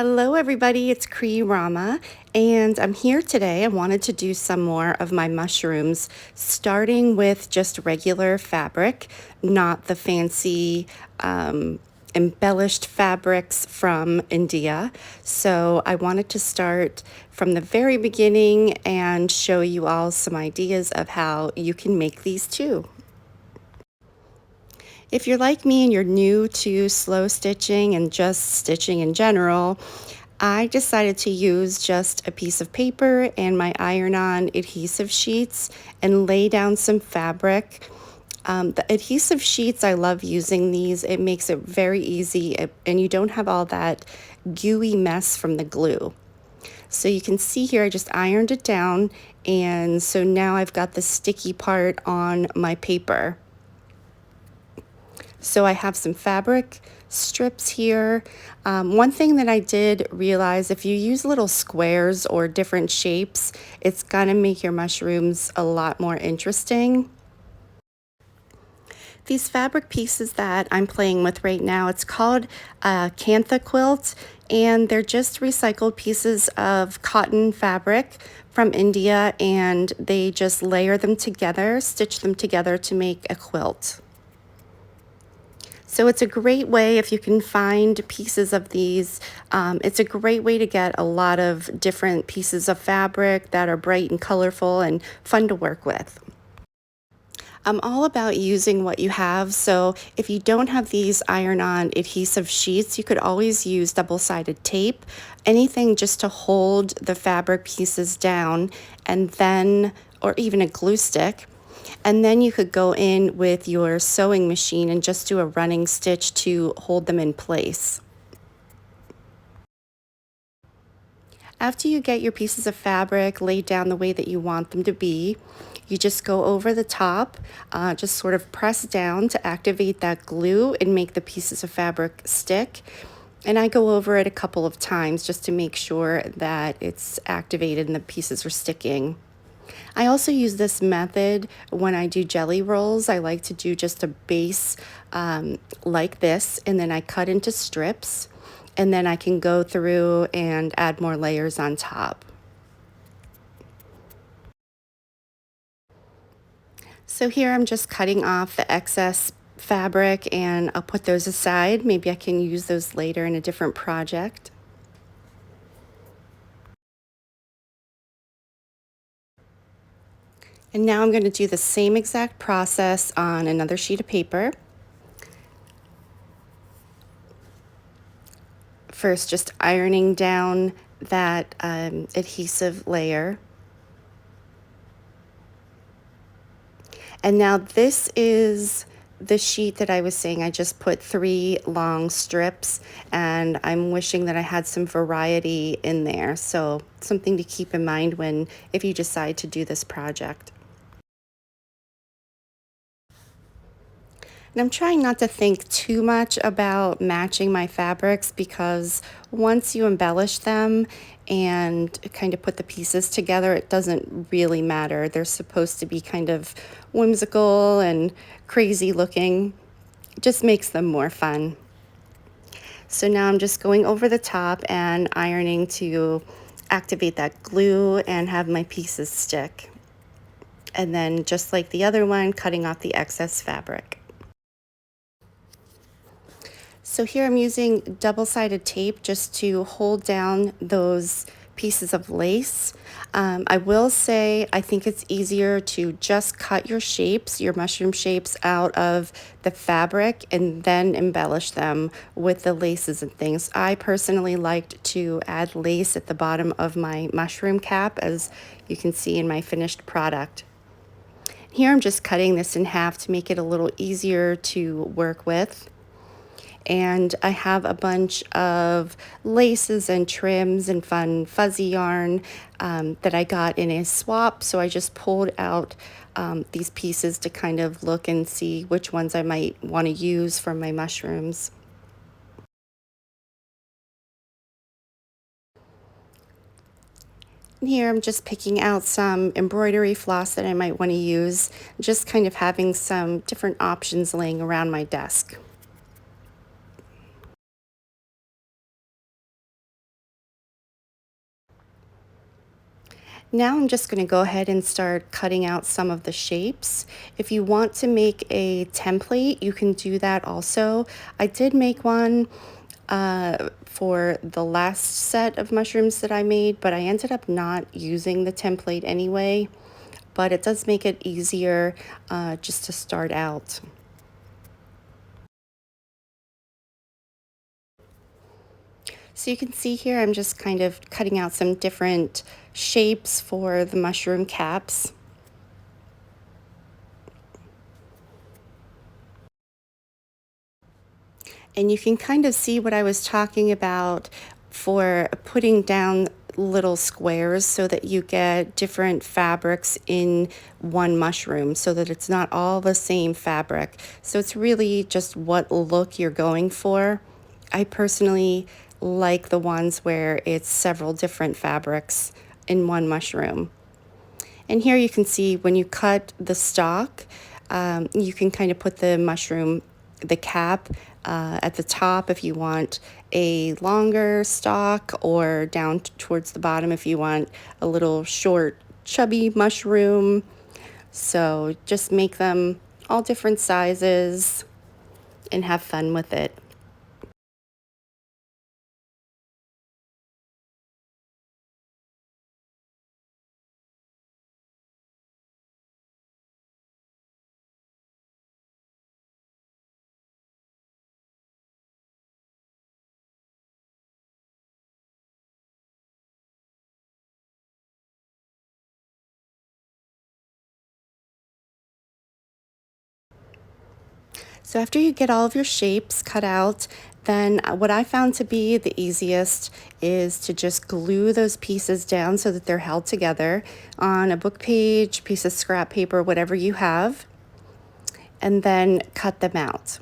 Hello everybody, it's Rama, and I'm here today. I wanted to do some more of my mushrooms, starting with just regular fabric, not the fancy embellished fabrics from India. So I wanted to start from the very beginning and show you all some ideas of how you can make these too. If you're like me and you're new to slow stitching and just stitching in general, I decided to use just a piece of paper and my iron-on adhesive sheets and lay down some fabric. The adhesive sheets, I love using these. It makes it very easy and you don't have all that gooey mess from the glue. So you can see here I just ironed it down, and so now I've got the sticky part on my paper. So I have some fabric strips here. One thing that I did realize, if you use little squares or different shapes, it's gonna make your mushrooms a lot more interesting. These fabric pieces that I'm playing with right now, it's called a Cantha quilt, and they're just recycled pieces of cotton fabric from India, and they just layer them together, stitch them together to make a quilt. So it's a great way, if you can find pieces of these, it's a great way to get a lot of different pieces of fabric that are bright and colorful and fun to work with. I'm all about using what you have, so if you don't have these iron-on adhesive sheets, you could always use double-sided tape, anything just to hold the fabric pieces down, and then, or even a glue stick. And then you could go in with your sewing machine and just do a running stitch to hold them in place. After you get your pieces of fabric laid down the way that you want them to be, you just go over the top, just sort of press down to activate that glue and make the pieces of fabric stick. And I go over it a couple of times just to make sure that it's activated and the pieces are sticking. I also use this method when I do jelly rolls. I like to do just a base like this, and then I cut into strips, and then I can go through and add more layers on top. So here I'm just cutting off the excess fabric, and I'll put those aside. Maybe I can use those later in a different project. And now I'm going to do the same exact process on another sheet of paper. First, just ironing down that adhesive layer. And now this is the sheet that I was saying. I just put 3 long strips, and I'm wishing that I had some variety in there. So something to keep in mind if you decide to do this project. And I'm trying not to think too much about matching my fabrics, because once you embellish them and kind of put the pieces together, it doesn't really matter. They're supposed to be kind of whimsical and crazy looking. It just makes them more fun. So now I'm just going over the top and ironing to activate that glue and have my pieces stick. And then, just like the other one, cutting off the excess fabric. So here I'm using double-sided tape just to hold down those pieces of lace. I will say I think it's easier to just cut your shapes, your mushroom shapes, out of the fabric and then embellish them with the laces and things. I personally liked to add lace at the bottom of my mushroom cap, as you can see in my finished product. Here I'm just cutting this in half to make it a little easier to work with. And I have a bunch of laces and trims and fun fuzzy yarn that I got in a swap. So I just pulled out these pieces to kind of look and see which ones I might want to use for my mushrooms. And here I'm just picking out some embroidery floss that I might want to use, just kind of having some different options laying around my desk. Now I'm just going to go ahead and start cutting out some of the shapes. If you want to make a template, you can do that also. I did make one for the last set of mushrooms that I made, but I ended up not using the template anyway. But it does make it easier just to start out. So you can see here, I'm just kind of cutting out some different shapes for the mushroom caps. And you can kind of see what I was talking about for putting down little squares so that you get different fabrics in one mushroom so that it's not all the same fabric. So it's really just what look you're going for. I personally like the ones where it's several different fabrics in one mushroom. And here you can see when you cut the stalk, you can kind of put the mushroom, the cap at the top if you want a longer stalk, or down towards the bottom if you want a little short, chubby mushroom. So just make them all different sizes and have fun with it. So after you get all of your shapes cut out, then what I found to be the easiest is to just glue those pieces down so that they're held together on a book page, piece of scrap paper, whatever you have, and then cut them out.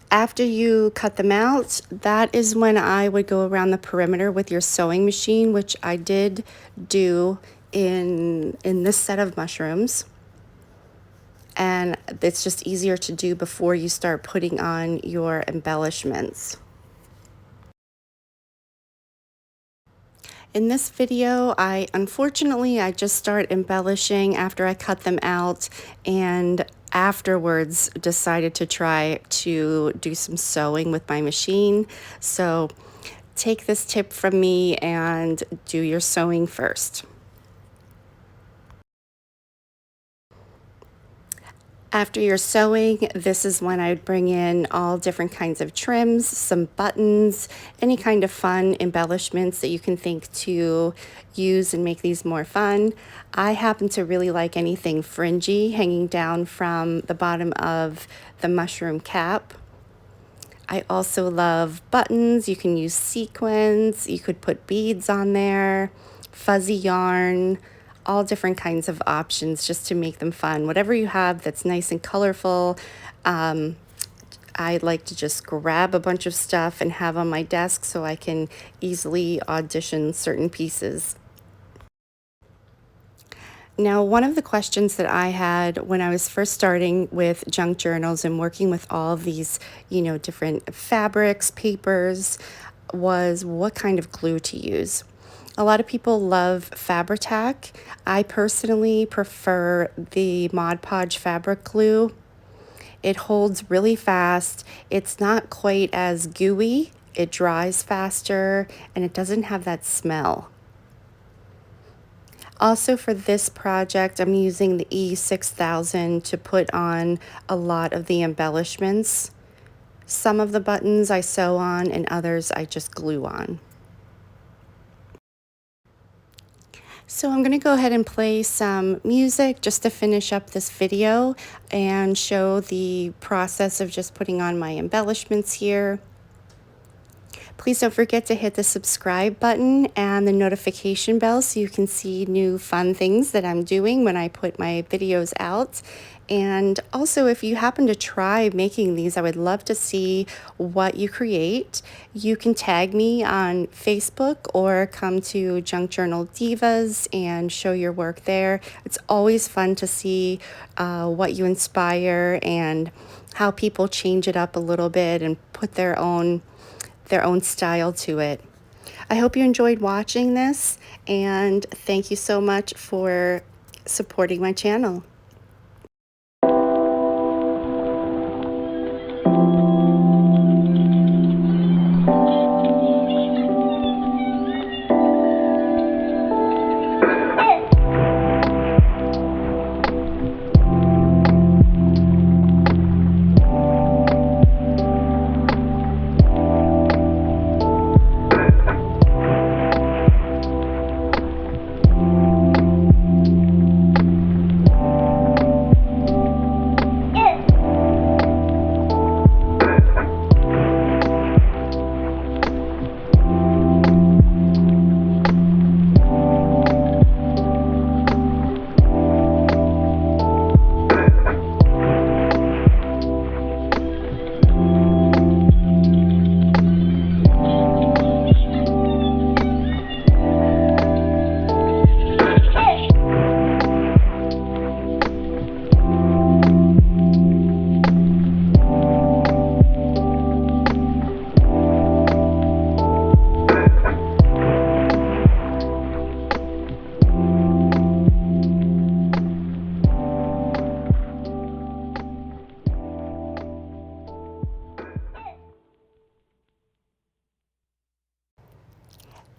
After you cut them out, that is when I would go around the perimeter with your sewing machine, which I did do in this set of mushrooms. And it's just easier to do before you start putting on your embellishments. In this video, unfortunately I just start embellishing after I cut them out, and afterwards decided to try to do some sewing with my machine. So take this tip from me and do your sewing first. After you're sewing, this is when I would bring in all different kinds of trims, some buttons, any kind of fun embellishments that you can think to use and make these more fun. I happen to really like anything fringy hanging down from the bottom of the mushroom cap. I also love buttons. You can use sequins, you could put beads on there, fuzzy yarn, all different kinds of options just to make them fun. Whatever you have that's nice and colorful. I like to just grab a bunch of stuff and have on my desk so I can easily audition certain pieces. Now, one of the questions that I had when I was first starting with junk journals and working with all of these, different fabrics, papers, was what kind of glue to use. A lot of people love Fabri-Tac. I personally prefer the Mod Podge fabric glue. It holds really fast. It's not quite as gooey. It dries faster, and it doesn't have that smell. Also for this project, I'm using the E6000 to put on a lot of the embellishments. Some of the buttons I sew on and others I just glue on. So I'm going to go ahead and play some music just to finish up this video and show the process of just putting on my embellishments here. Please don't forget to hit the subscribe button and the notification bell so you can see new fun things that I'm doing when I put my videos out. And also, if you happen to try making these, I would love to see what you create. You can tag me on Facebook or come to Junk Journal Divas and show your work there. It's always fun to see what you inspire and how people change it up a little bit and put their own style to it. I hope you enjoyed watching this, and thank you so much for supporting my channel.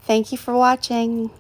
Thank you for watching.